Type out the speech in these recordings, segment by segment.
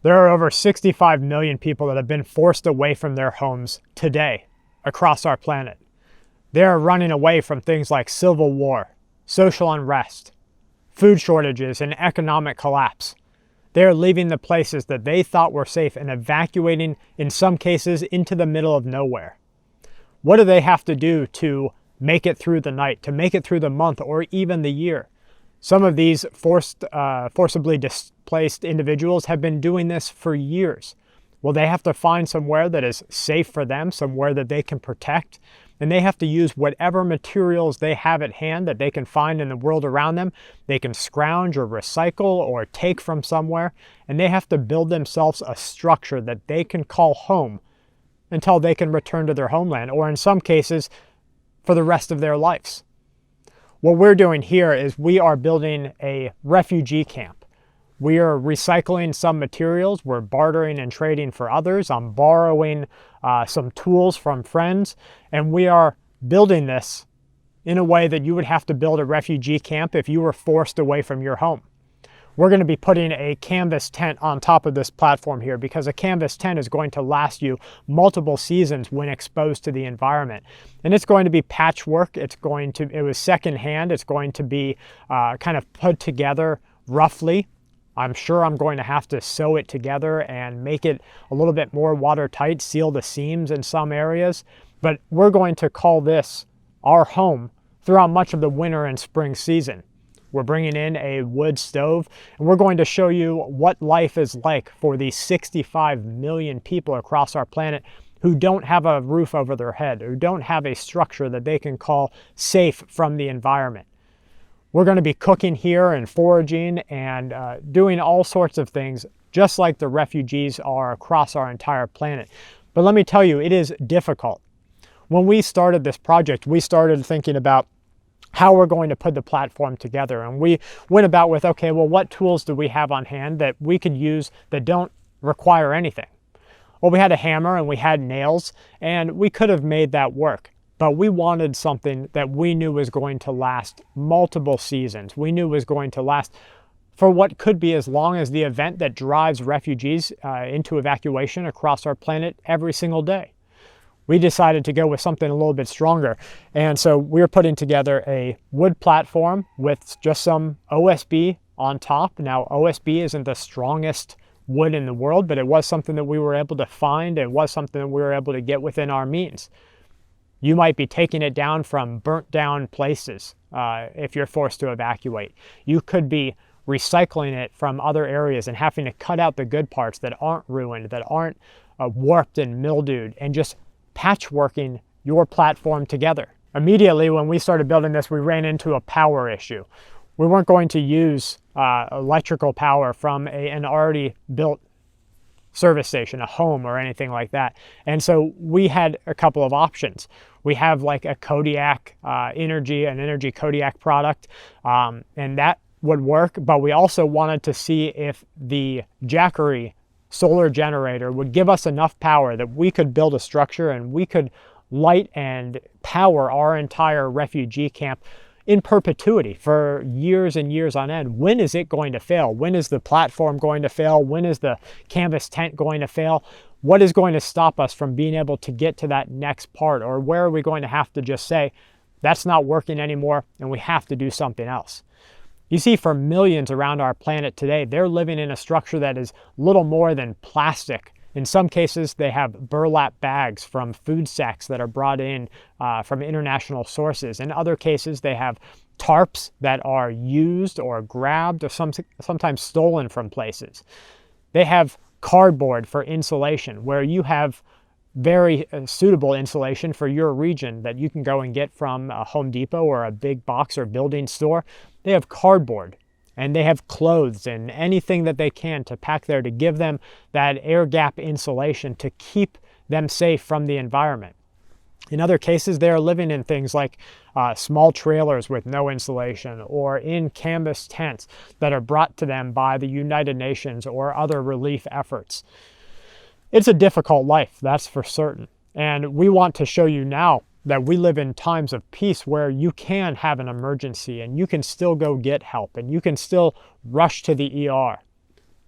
There are over 65 million people that have been forced away from their homes today across our planet. They are running away from things like civil war, social unrest, food shortages, and economic collapse. They are leaving the places that they thought were safe and evacuating, in some cases, into the middle of nowhere. What do they have to do to make it through the night, to make it through the month, or even the year? Some of these forcibly displaced individuals have been doing this for years. Well, they have to find somewhere that is safe for them, somewhere that they can protect, and they have to use whatever materials they have at hand that they can find in the world around them. They can scrounge or recycle or take from somewhere, and they have to build themselves a structure that they can call home until they can return to their homeland, or in some cases, for the rest of their lives. What we're doing here is we are building a refugee camp. We are recycling some materials. We're bartering and trading for others. I'm borrowing some tools from friends. And we are building this in a way that you would have to build a refugee camp if you were forced away from your home. We're going to be putting a canvas tent on top of this platform here because a canvas tent is going to last you multiple seasons when exposed to the environment. And it's going to be patchwork. It was secondhand. It's going to be kind of put together roughly. I'm sure I'm going to have to sew it together and make it a little bit more watertight, seal the seams in some areas. But we're going to call this our home throughout much of the winter and spring season. We're bringing in a wood stove, and we're going to show you what life is like for these 65 million people across our planet who don't have a roof over their head, who don't have a structure that they can call safe from the environment. We're going to be cooking here and foraging and doing all sorts of things just like the refugees are across our entire planet. But let me tell you, it is difficult. When we started this project, we started thinking about how we're going to put the platform together. And we went about with, okay, well, what tools do we have on hand that we could use that don't require anything? Well, we had a hammer and we had nails, and we could have made that work. But we wanted something that we knew was going to last multiple seasons. We knew was going to last for what could be as long as the event that drives refugees into evacuation across our planet every single day. We decided to go with something a little bit stronger. And so we're putting together a wood platform with just some OSB on top. Now, OSB isn't the strongest wood in the world, but it was something that we were able to find. It was something that we were able to get within our means. You might be taking it down from burnt down places if you're forced to evacuate. You could be recycling it from other areas and having to cut out the good parts that aren't ruined, that aren't warped and mildewed, and just patchworking your platform together. Immediately when we started building this, we ran into a power issue. We weren't going to use electrical power from an already built service station, a home or anything like that. And so we had a couple of options. We have like a Kodiak an energy Kodiak product, and that would work, but we also wanted to see if the Jackery solar generator would give us enough power that we could build a structure and we could light and power our entire refugee camp in perpetuity for years and years on end. When is it going to fail? When is the platform going to fail? When is the canvas tent going to fail? What is going to stop us from being able to get to that next part? Or where are we going to have to just say, that's not working anymore and we have to do something else? You see, for millions around our planet today, they're living in a structure that is little more than plastic. In some cases, they have burlap bags from food sacks that are brought in from international sources. In other cases, they have tarps that are used or grabbed or sometimes stolen from places. They have cardboard for insulation, where you have very suitable insulation for your region that you can go and get from a Home Depot or a big box or building store. They have cardboard, and they have clothes and anything that they can to pack there to give them that air gap insulation to keep them safe from the environment. In other cases, they are living in things like small trailers with no insulation, or in canvas tents that are brought to them by the United Nations or other relief efforts. It's a difficult life, that's for certain. And we want to show you now that we live in times of peace where you can have an emergency and you can still go get help and you can still rush to the ER.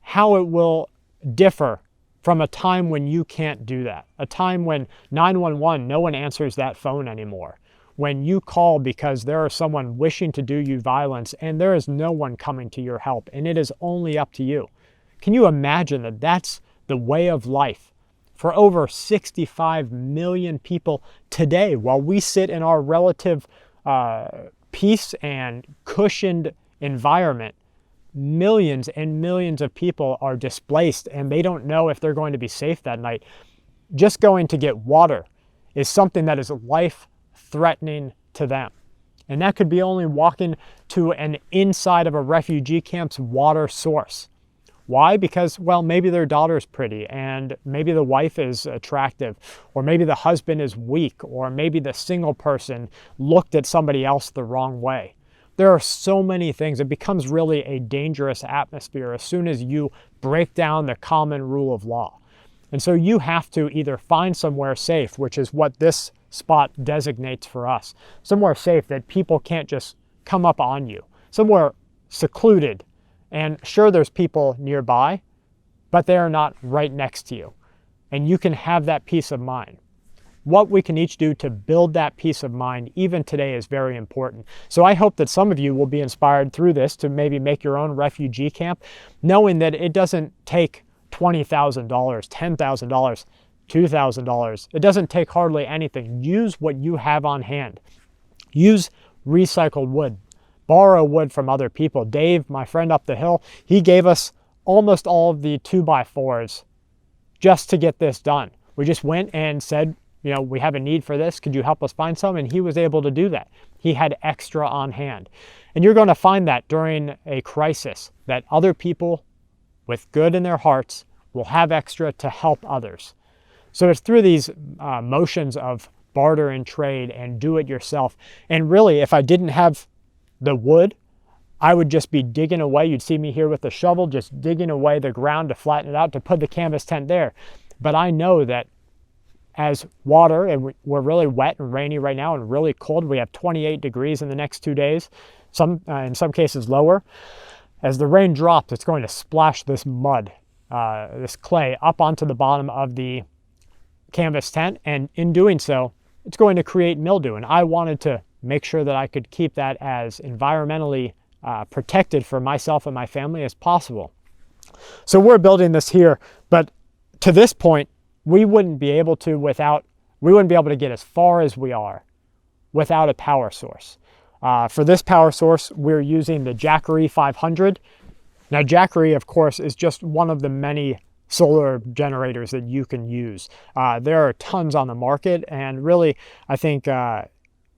How it will differ from a time when you can't do that. A time when 911, no one answers that phone anymore. When you call because there is someone wishing to do you violence and there is no one coming to your help and it is only up to you. Can you imagine that that's the way of life for over 65 million people today, while we sit in our relative peace and cushioned environment? Millions and millions of people are displaced and they don't know if they're going to be safe that night. Just going to get water is something that is life-threatening to them. And that could be only walking to an inside of a refugee camp's water source. Why? Because, well, maybe their daughter's pretty and maybe the wife is attractive, or maybe the husband is weak, or maybe the single person looked at somebody else the wrong way. There are so many things. It becomes really a dangerous atmosphere as soon as you break down the common rule of law. And so you have to either find somewhere safe, which is what this spot designates for us, somewhere safe that people can't just come up on you, somewhere secluded. And sure, there's people nearby, but they are not right next to you. And you can have that peace of mind. What we can each do to build that peace of mind even today is very important. So I hope that some of you will be inspired through this to maybe make your own refugee camp, knowing that it doesn't take $20,000, $10,000, $2,000. It doesn't take hardly anything. Use what you have on hand. Use recycled wood. Borrow wood from other people. Dave, my friend up the hill, he gave us almost all of the 2x4s just to get this done. We just went and said, you know, we have a need for this. Could you help us find some? And he was able to do that. He had extra on hand. And you're going to find that during a crisis, that other people with good in their hearts will have extra to help others. So it's through these motions of barter and trade and do it yourself. And really, if I didn't have the wood, I would just be digging away. You'd see me here with the shovel, just digging away the ground to flatten it out to put the canvas tent there. But I know that as water, and we're really wet and rainy right now and really cold, we have 28 degrees in the next 2 days, in some cases lower. As the rain drops, it's going to splash this mud, this clay up onto the bottom of the canvas tent. And in doing so, it's going to create mildew. And I wanted to make sure that I could keep that as environmentally protected for myself and my family as possible. So we're building this here, but to this point, we wouldn't be able to get as far as we are without a power source. For this power source, we're using the Jackery 500. Now, Jackery, of course, is just one of the many solar generators that you can use. There are tons on the market, and really, I think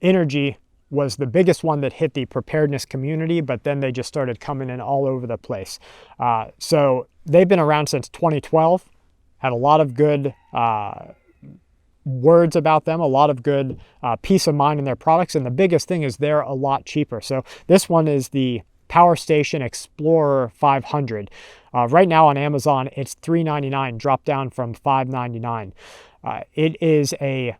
Energy was the biggest one that hit the preparedness community, but then they just started coming in all over the place. So they've been around since 2012, had a lot of good words about them, a lot of good peace of mind in their products, and the biggest thing is they're a lot cheaper. So this one is the Power Station Explorer 500. Right now on Amazon, it's $3.99, dropped down from $5.99. It is a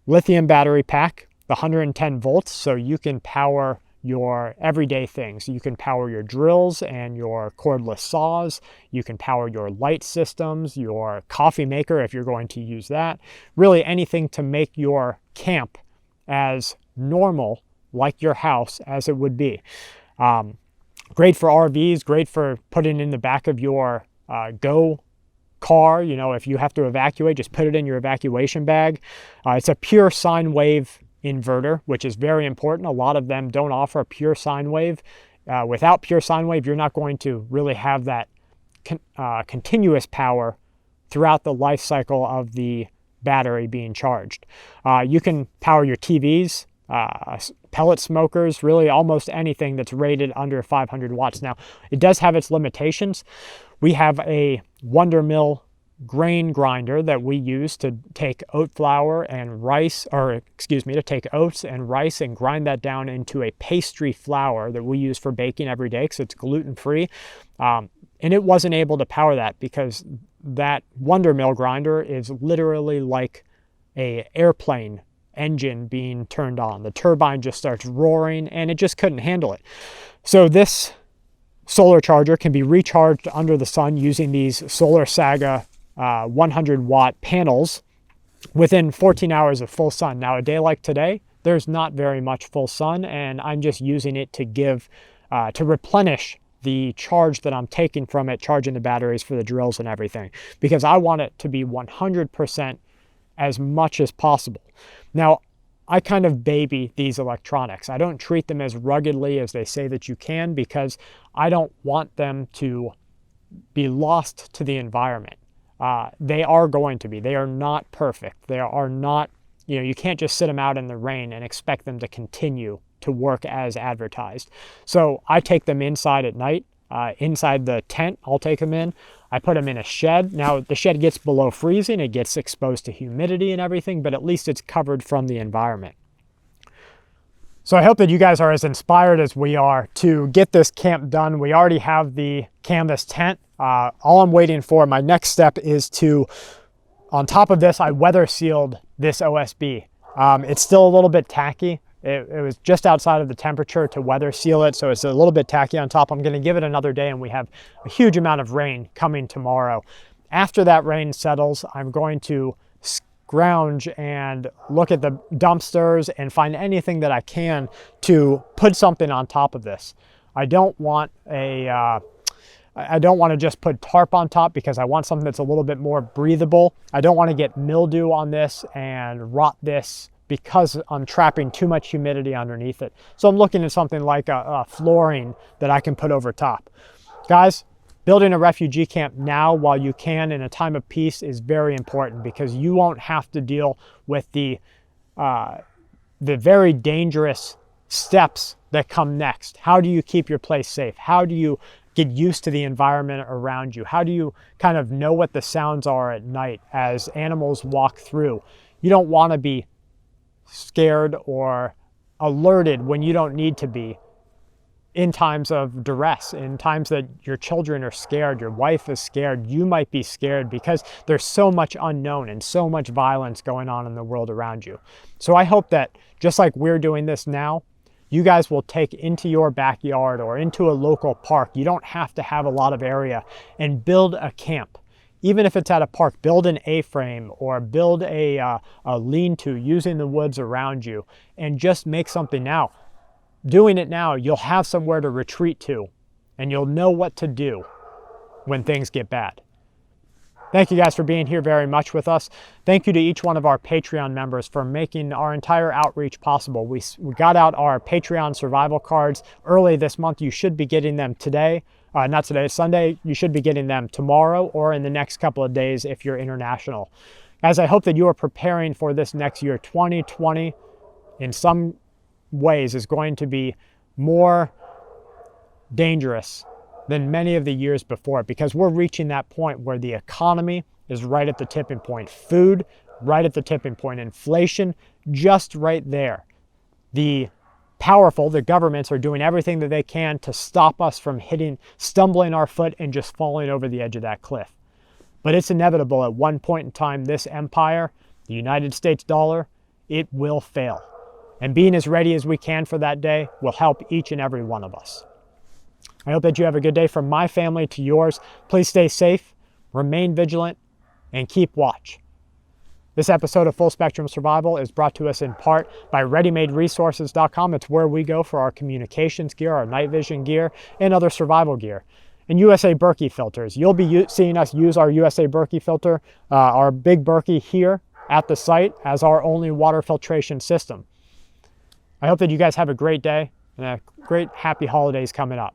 lithium battery pack, the 110 volts, so you can power your everyday things. You can power your drills and your cordless saws. You can power your light systems, your coffee maker if you're going to use that. Really anything to make your camp as normal, like your house, as it would be. Great for RVs, great for putting in the back of your Go car. You know, if you have to evacuate, just put it in your evacuation bag. It's a pure sine wave inverter, which is very important. A lot of them don't offer pure sine wave. Without pure sine wave, you're not going to really have that continuous power throughout the life cycle of the battery being charged. You can power your TVs, pellet smokers, really almost anything that's rated under 500 watts. Now, it does have its limitations. We have a Wonder Mill grain grinder that we use to take oat flour and rice, to take oats and rice and grind that down into a pastry flour that we use for baking every day because it's gluten-free. And it wasn't able to power that because that Wonder Mill grinder is literally like an airplane engine being turned on. The turbine just starts roaring and it just couldn't handle it. So this solar charger can be recharged under the sun using these SolarSaga 100-watt panels within 14 hours of full sun. Now, a day like today, there's not very much full sun, and I'm just using it to to replenish the charge that I'm taking from it, charging the batteries for the drills and everything, because I want it to be 100% as much as possible. Now, I kind of baby these electronics. I don't treat them as ruggedly as they say that you can, because I don't want them to be lost to the environment. They are going to be. They are not perfect. They are not, you can't just sit them out in the rain and expect them to continue to work as advertised. So I take them inside at night, inside the tent. I'll take them in. I put them in a shed. Now the shed gets below freezing. It gets exposed to humidity and everything, but at least it's covered from the environment. So I hope that you guys are as inspired as we are to get this camp done. We already have the canvas tent. All I'm waiting for, my next step is to, on top of this, I weather sealed this OSB. It's still a little bit tacky. It was just outside of the temperature to weather seal it, so it's a little bit tacky on top. I'm going to give it another day, and we have a huge amount of rain coming tomorrow. After that rain settles, I'm going to scrounge and look at the dumpsters and find anything that I can to put something on top of this. I don't want to just put tarp on top, because I want something that's a little bit more breathable. I don't want to get mildew on this and rot this, because I'm trapping too much humidity underneath it. So I'm looking at something like a flooring that I can put over top. Guys, building a refugee camp now while you can in a time of peace is very important, because you won't have to deal with the very dangerous steps that come next. How do you keep your place safe? How do you get used to the environment around you? How do you kind of know what the sounds are at night as animals walk through? You don't want to be scared or alerted when you don't need to be in times of duress, in times that your children are scared, your wife is scared, you might be scared, because there's so much unknown and so much violence going on in the world around you. So I hope that just like we're doing this now, you guys will take into your backyard or into a local park. You don't have to have a lot of area, and build a camp. Even if it's at a park, build an A-frame or build a lean-to using the woods around you, and just make something now. Doing it now, you'll have somewhere to retreat to, and you'll know what to do when things get bad. Thank you guys for being here very much with us. Thank you to each one of our Patreon members for making our entire outreach possible. We got out our Patreon survival cards early this month. You should be getting them today. Not today, Sunday. You should be getting them tomorrow or in the next couple of days if you're international. Guys, I hope that you are preparing for this next year. 2020, in some ways, is going to be more dangerous than many of the years before, because we're reaching that point where the economy is right at the tipping point. Food, right at the tipping point. Inflation, just right there. The powerful, the governments, are doing everything that they can to stop us from stumbling our foot and just falling over the edge of that cliff. But it's inevitable at one point in time, this empire, the United States dollar, it will fail. And being as ready as we can for that day will help each and every one of us. I hope that you have a good day. From my family to yours, please stay safe, remain vigilant, and keep watch. This episode of Full Spectrum Survival is brought to us in part by ReadyMadeResources.com. It's where we go for our communications gear, our night vision gear, and other survival gear. And USA Berkey filters. You'll be seeing us use our USA Berkey filter, our big Berkey, here at the site as our only water filtration system. I hope that you guys have a great day and a great happy holidays coming up.